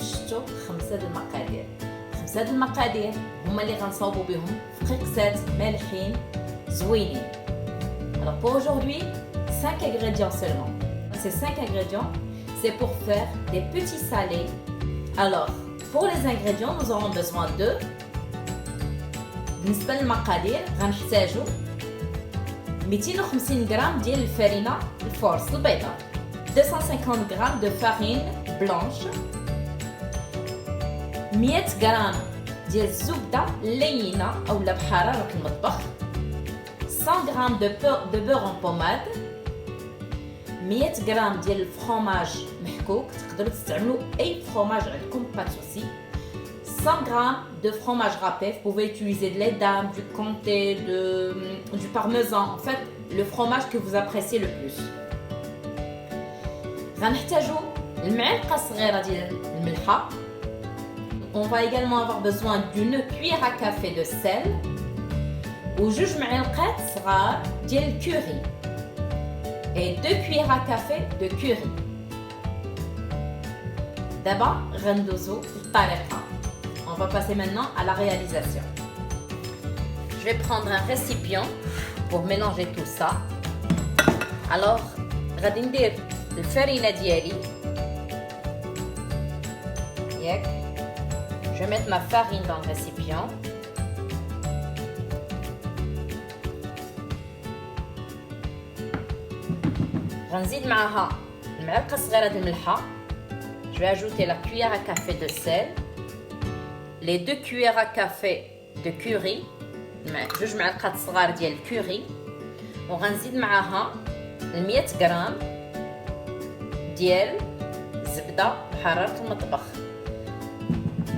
شفتوا 5 د المقادير. 5 د المقادير هما اللي غنصاوبوا بهم في قرقسات مالحين زوينين. Alors pour aujourd'hui, 5 ingrédients seulement. Ces 5 ingrédients, c'est pour faire des petits salés. Alors, pour les ingrédients, nous aurons besoin de بالنسبة للمقادير غنحتاجو 250 غرام ديال الفرينة الفورس البيضاء، 250 غرام de farine blanche، 100 غرام ديال الزبدة اللينة أولا بحرارة المطبخ، 100 غرام de beurre en pommade، 100 غرام ديال الفرomage محكوك، تقدروا تستعملوا أي فرomage عندكم pas de souci، 100 g de fromage râpé, vous pouvez utiliser de lait d'âme, du comté, du parmesan, en fait le fromage que vous appréciez le plus. غنحتاجو المعلقة صغيرة ديال الملحة. On va également avoir besoin d'une cuillère à café de sel و 2 معلقات صغار ديال الكوري et 2 cuillères à café de curry. دابا غندوزو للطريقة. On va passer maintenant à la réalisation. Je vais prendre un récipient pour mélanger tout ça. Alors, غادي ندير الفرينة ديالي. ياك. Je vais mettre ma farine dans le récipient. غنزيد معاها المعلقة صغيرة د الملحة. Je vais ajouter la cuillère à café de sel. Les 2 cuillères à café de curry، 2 معلقات صغار ديال الكوري، وغنزيد معاها 100 غرام ديال الزبدة بحرارة المطبخ.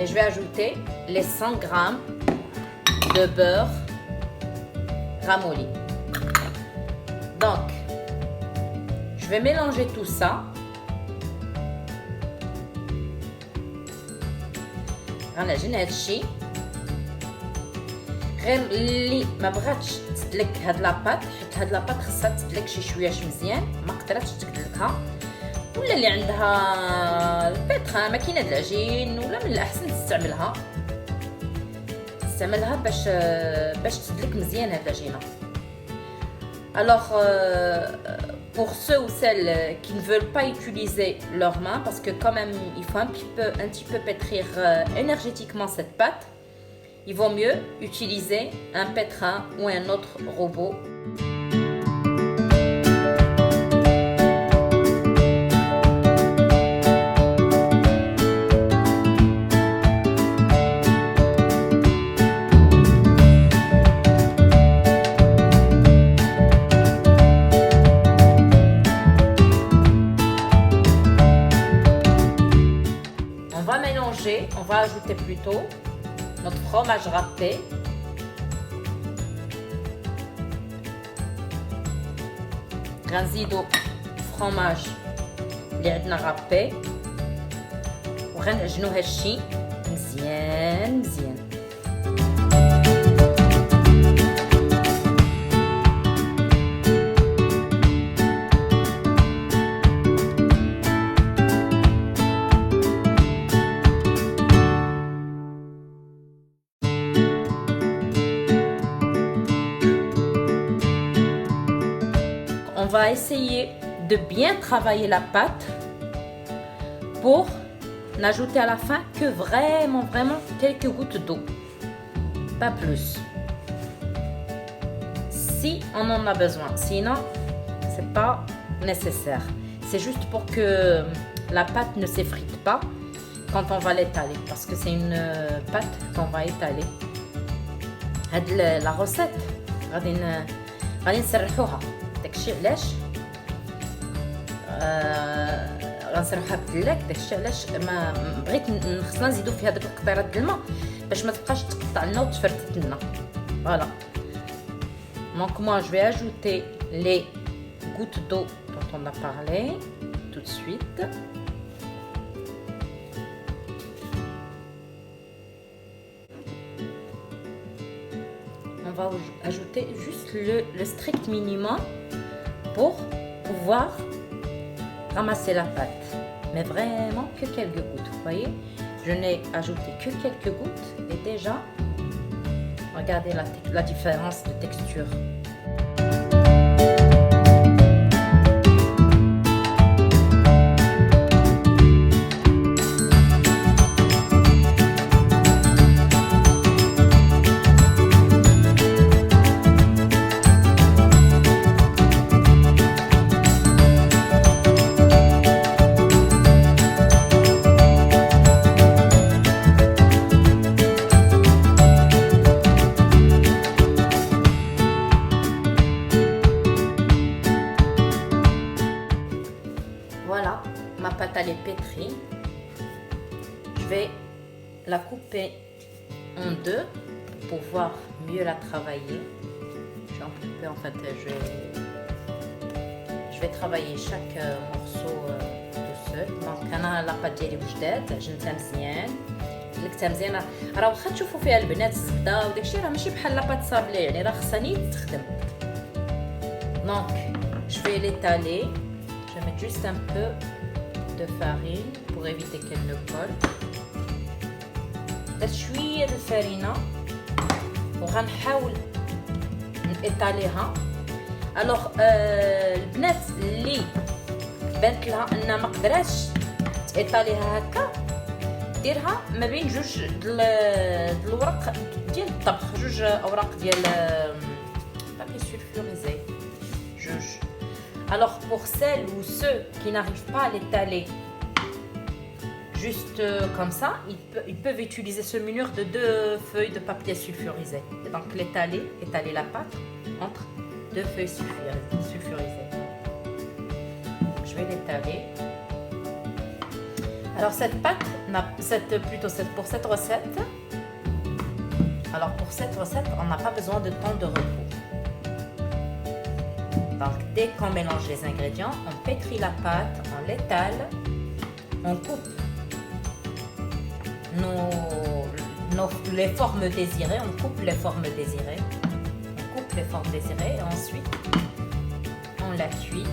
Et je vais ajouter les 100 grammes de beurre ramolli. Donc, je vais mélanger tout ça. غنعجن هادشي. غير اللي ما بغاتش تدلك هاد لاباط، حيت هاد لاباط خصها تدلك شي شويه مزيان، ما قدراتش تدلكها، ولا اللي عندها البيتخا ماكينه د العجين، ولا من الاحسن تستعملها باش تدلك مزيان هاد العجينه. Alors pour ceux ou celles qui ne veulent pas utiliser leurs mains, parce que quand même il faut un petit peu pétrir énergétiquement cette pâte, il vaut mieux utiliser un pétrin ou un autre robot. On va ajouter plutôt notre fromage râpé. غنزيدو fromage اللي عندنا رابي وغنعجنو هادشي مزيان مزيان. On va essayer de bien travailler la pâte pour n'ajouter à la fin que vraiment quelques gouttes d'eau, pas plus, si on en a besoin. Sinon c'est pas nécessaire, c'est juste pour que la pâte ne s'effrite pas quand on va l'étaler, parce que c'est une pâte qu'on va étaler. La recette غادي نسرحوها. داكشي علاش غنسرحها بالثلاك. داكشي علاش ما بغيت خصنا نزيدو فيها داك القطيرات د الماء باش ما تبقاش تقطع لنا وتفرتت لنا. Voilà. Donc moi je vais ajouter les gouttes d'eau dont on a parlé tout de suite. On va ajouter juste le strict minimum pour pouvoir ramasser la pâte. mais vraiment que quelques gouttes. Vous voyez, je n'ai ajouté que quelques gouttes et déjà, regardez la différence de texture. Voilà, ma pâte elle est pétrie. Je vais la couper en deux pour pouvoir mieux la travailler. J'ai un petit peu, en fait, je vais travailler chaque morceau tout seul. Donc انا لاباط ديالي وجدات عجنتها مزيان دلكتها مزيانه. راه واخا تشوفوا فيها البنات الزبده وداكشي راه ماشي بحال لاباط صابلي، يعني راه خصها نيت تخدم. Donc je vais l'étaler. Je vais mettre juste un peu de farine pour éviter qu'elle ne colle. درت شويه الفرينه وغنحاول نيطاليها. الوغ البنات اللي بانت لها ان ما قدراتش تيطاليها هكا، ديرها ما بين جوج الورق ديال الطبخ، جوج اوراق ديال بابي سولفوريزي، جوج. Alors pour celles ou ceux qui n'arrivent pas à l'étaler juste comme ça, ils peuvent utiliser ce menure de 2 feuilles de papier sulfurisé. Et donc étaler la pâte entre 2 feuilles sulfurisées. Je vais l'étaler. Alors cette pâte, pour cette recette, on n'a pas besoin de temps de repos. Donc dès qu'on mélange les ingrédients, on pétrit la pâte, on l'étale, on coupe les formes désirées, on coupe les formes désirées, et ensuite on la cuit.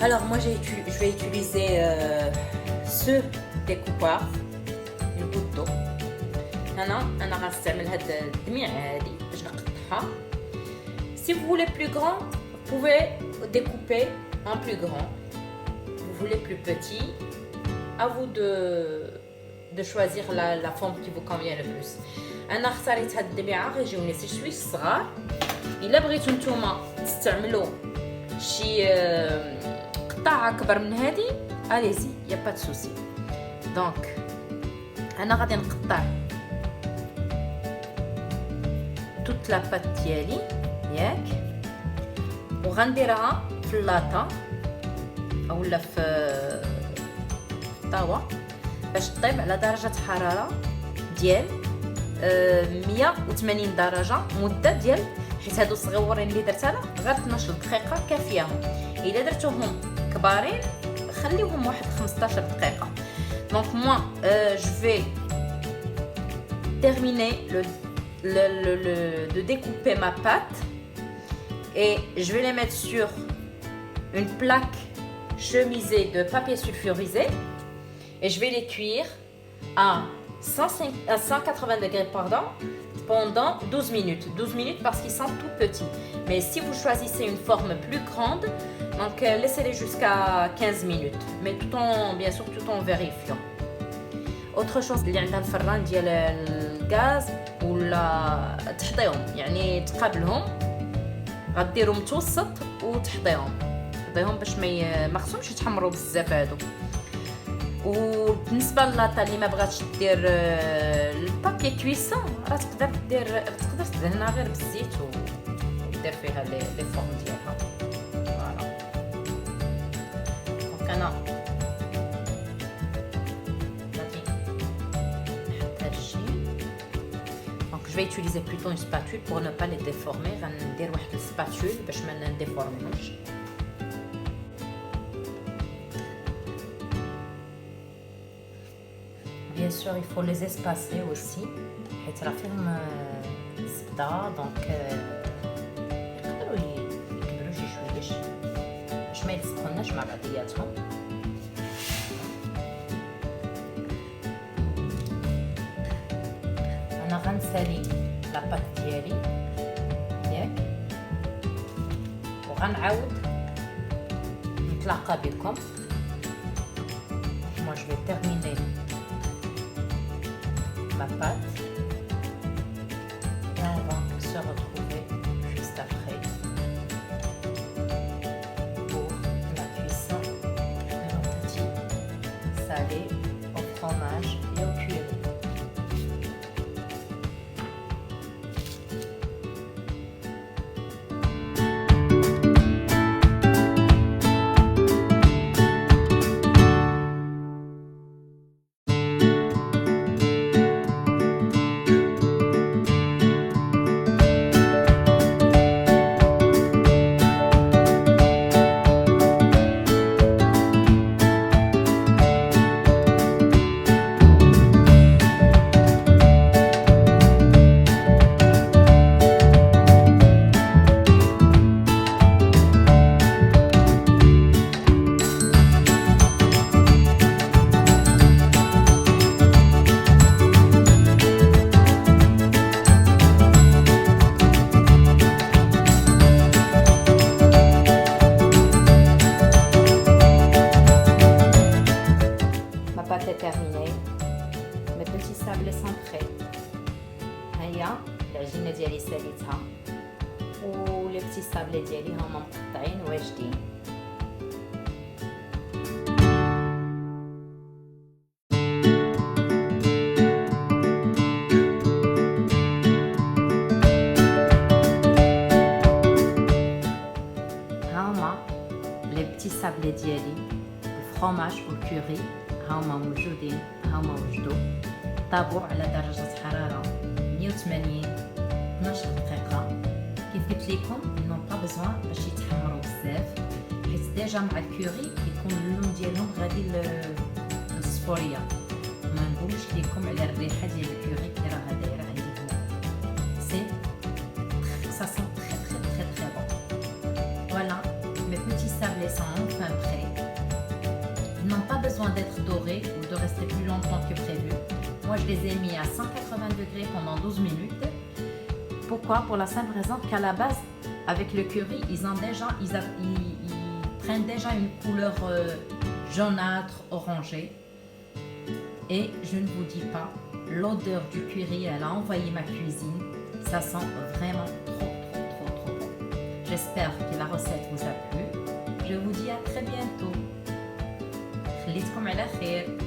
Alors moi je vais utiliser ce découpeur, une goutte d'eau. أنا غنستعمل هاد الدميع هادي باش نقطعها. Si vous voulez plus grand, vous pouvez découper en plus grand. Vous voulez plus petit, à vous de choisir la forme qui vous convient le plus. أنا اختاريت هاد الدميعة غيجيوني شويه صغار. إلا بغيتو نتوما تستعملوا شي قطعة أكبر من هادي اليزي، يا با دو سوسي. دونك أنا غادي نقطع توت لا بات ديالي ياك، وغنديرها في اللاطه اولا في الطاوه باش طيب على درجه حراره ديال 180 درجه مده ديال، حيت هادو صغيورين اللي درت انا غير 12 دقيقه كافياهم. الا درتوهم كبارين خليوهم واحد 15 دقيقه. دونك moi je vais terminer de découper ma pâte et je vais les mettre sur une plaque chemisée de papier sulfurisé et je vais les cuire à 180 degrés pendant 12 minutes. 12 minutes parce qu'ils sont tout petits. Mais si vous choisissez une forme plus grande, donc laissez-les jusqu'à 15 minutes. Mais bien sûr tout en vérifiant. Autre chose اللي عندها الفران ديال الغاز ولا تحطيهم، يعني تقابلهم غديروا متوسط وتحطيهم باش ما خصهمش يتحمروا بزاف هادو. وبالنسبه للاطا اللي ما بغاتش دير البابي كويسون راه تقدر تدهنها غير بالزيت ودير فيها لي فورم ديالها. فوالا دونك انا Je vais utiliser plutôt une spatule pour ne pas les déformer. غندير واحد السباتول باش ما نديفورميهمش. Bien sûr, il faut les espacer aussi. حيت راه فيهم الزبده دونك يقدروا يكبروا شي شويه باش ما يلصقوناش مع بعضياتهم. غنسالي لاباط ديالي ياك وغنعاود نتلاقى بكم. Moi je vais terminer ma pâte et on va se retrouver juste après pour la cuisson de nos petits salés au fromage et au curry. Est terminée. Mes petits sablés sont prêts. هيا العجينة ديالي ساليتها ولي بتي سابلي ديالي هما مقطعين واجدين. هما لي بتي سابلي ديالي الفرomاج والكوري هما موجودين، هما وجدوا طابوا على درجة حرارة 180 12 دقيقة. كيف قلت لكم نون با بزوان باش يتحمروا بزاف حيت ديجا مع الكوري كيكون اللون ديالهم غادي للصفورية. ما نقولش لكم على الريحة ديال الكوري كي راها دايرة عندي هنا. سي ça sent très très très très bon. Voilà, mes petits sablés sont enfin prêts. Ils n'ont pas besoin d'être dorés ou de rester plus longtemps que prévu. Moi, je les ai mis à 180 degrés pendant 12 minutes. Pourquoi? Pour la simple raison qu'à la base, avec le curry, ils prennent déjà une couleur jaunâtre, orangée. Et je ne vous dis pas, l'odeur du curry, elle a envahi ma cuisine. Ça sent vraiment trop bon. J'espère que la recette vous a plu. Je vous dis à très bientôt. خليتكم على خير.